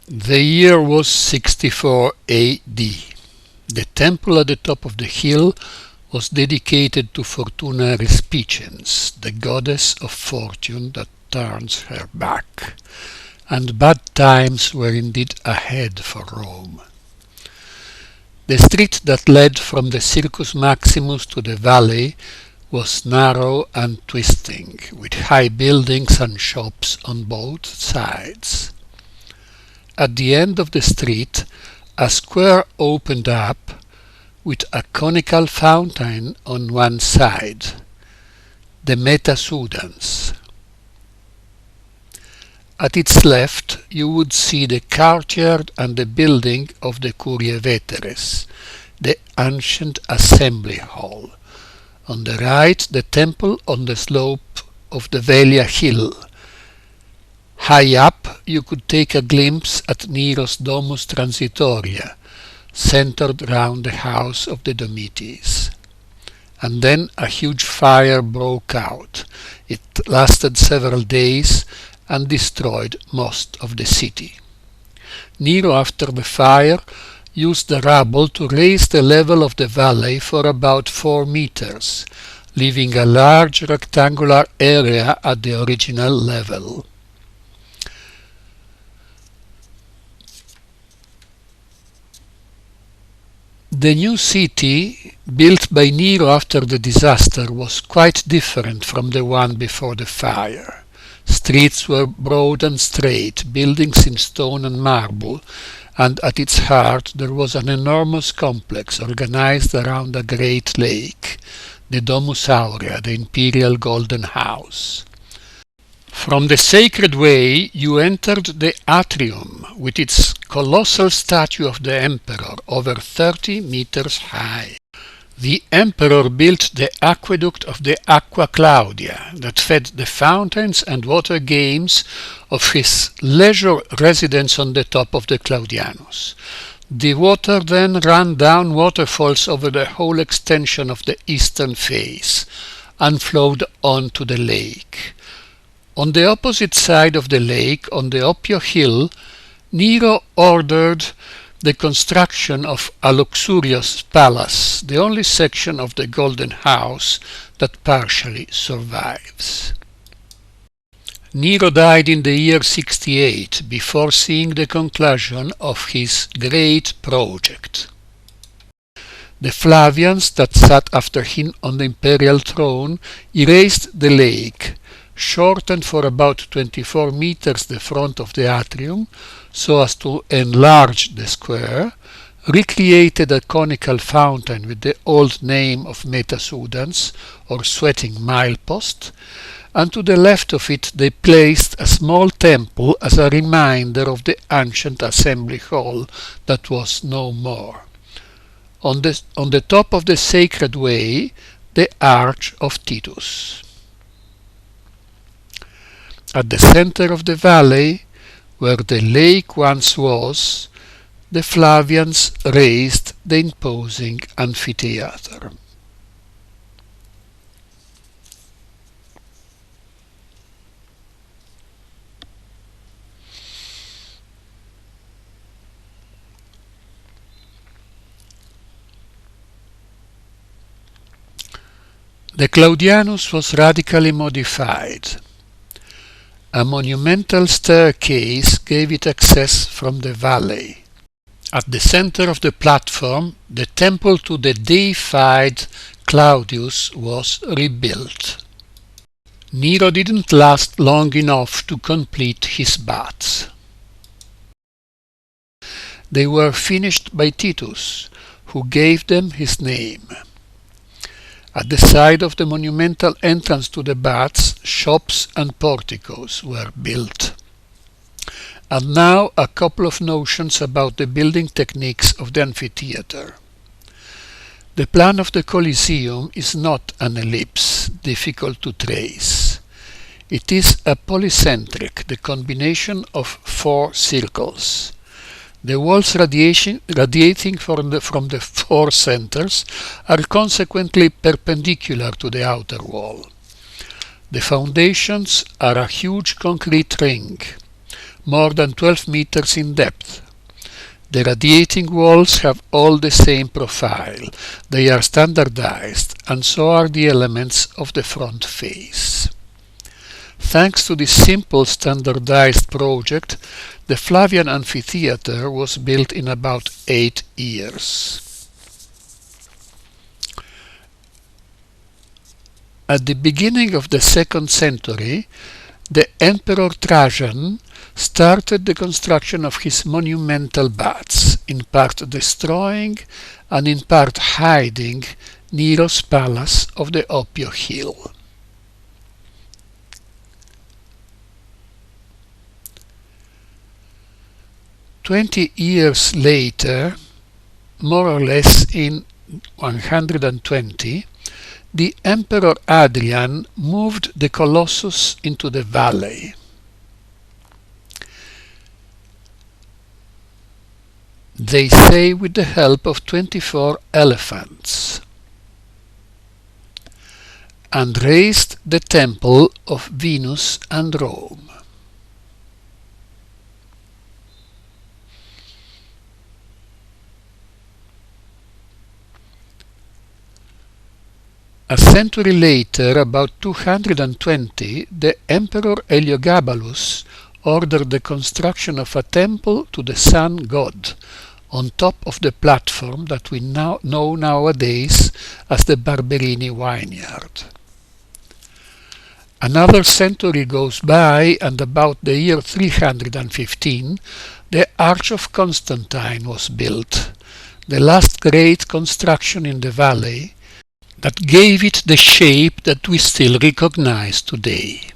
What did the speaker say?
The year was 64 AD. The temple at the top of the hill was dedicated to Fortuna Respicens, the goddess of fortune that turns her back, and bad times were indeed ahead for Rome. The street that led from the Circus Maximus to the valley was narrow and twisting, with high buildings and shops on both sides. At the end of the street, a square opened up with a conical fountain on one side, the Metasudans. At its left you would see the courtyard and the building of the Curiae Veteres, the ancient assembly hall. On the right the temple on the slope of the Velia hill. High up you could take a glimpse at Nero's Domus Transitoria, centered round the house of the Domitis. And then a huge fire broke out. It lasted several days and destroyed most of the city. Nero, after the fire, used the rubble to raise the level of the valley for about 4 meters, leaving a large rectangular area at the original level. The new city, built by Nero after the disaster, was quite different from the one before the fire. Streets were broad and straight, buildings in stone and marble, and at its heart there was an enormous complex organized around a great lake, the Domus Aurea, the imperial golden house. From the sacred way you entered the atrium with its colossal statue of the emperor, over 30 meters high. The emperor built the aqueduct of the Aqua Claudia that fed the fountains and water games of his leisure residence on the top of the Claudianus. The water then ran down waterfalls over the whole extension of the eastern face and flowed on to the lake. On the opposite side of the lake, on the Oppio hill, Nero ordered the construction of a luxurious palace, the only section of the Golden House that partially survives. Nero died in the year 68, before seeing the conclusion of his great project. The Flavians that sat after him on the imperial throne erased the lake, shortened for about 24 meters the front of the atrium so as to enlarge the square, recreated a conical fountain with the old name of Metasudans, or sweating milepost, and to the left of it they placed a small temple as a reminder of the ancient assembly hall that was no more. On the top of the sacred way, the Arch of Titus. At the center of the valley, where the lake once was, the Flavians raised the imposing amphitheater. The Claudianus was radically modified. A monumental staircase gave it access from the valley. At the center of the platform, the temple to the deified Claudius was rebuilt. Nero didn't last long enough to complete his baths. They were finished by Titus, who gave them his name. At the side of the monumental entrance to the baths, shops and porticos were built. And now a couple of notions about the building techniques of the amphitheater. The plan of the Colosseum is not an ellipse, difficult to trace. It is a polycentric, the combination of 4 circles. The walls radiating from the 4 centers are consequently perpendicular to the outer wall. The foundations are a huge concrete ring. more than 12 meters in depth. The radiating walls have all the same profile. They are standardized, and so are the elements of the front face. Thanks to this simple standardized project, the Flavian amphitheater was built in about 8 years. At the beginning of the 2nd century, the Emperor Trajan started the construction of his monumental baths, in part destroying and in part hiding Nero's palace of the Oppio Hill. "20 years later, more or less in 120, the Emperor Hadrian moved the Colossus into the valley. They say with the help of 24 elephants, and raised the temple of Venus and Rome. A century later, about 220, the Emperor Heliogabalus ordered the construction of a temple to the sun god on top of the platform that we now know nowadays as the Barberini vineyard. Another century goes by, and about the year 315, the Arch of Constantine was built, the last great construction in the valley, that gave it the shape that we still recognize today.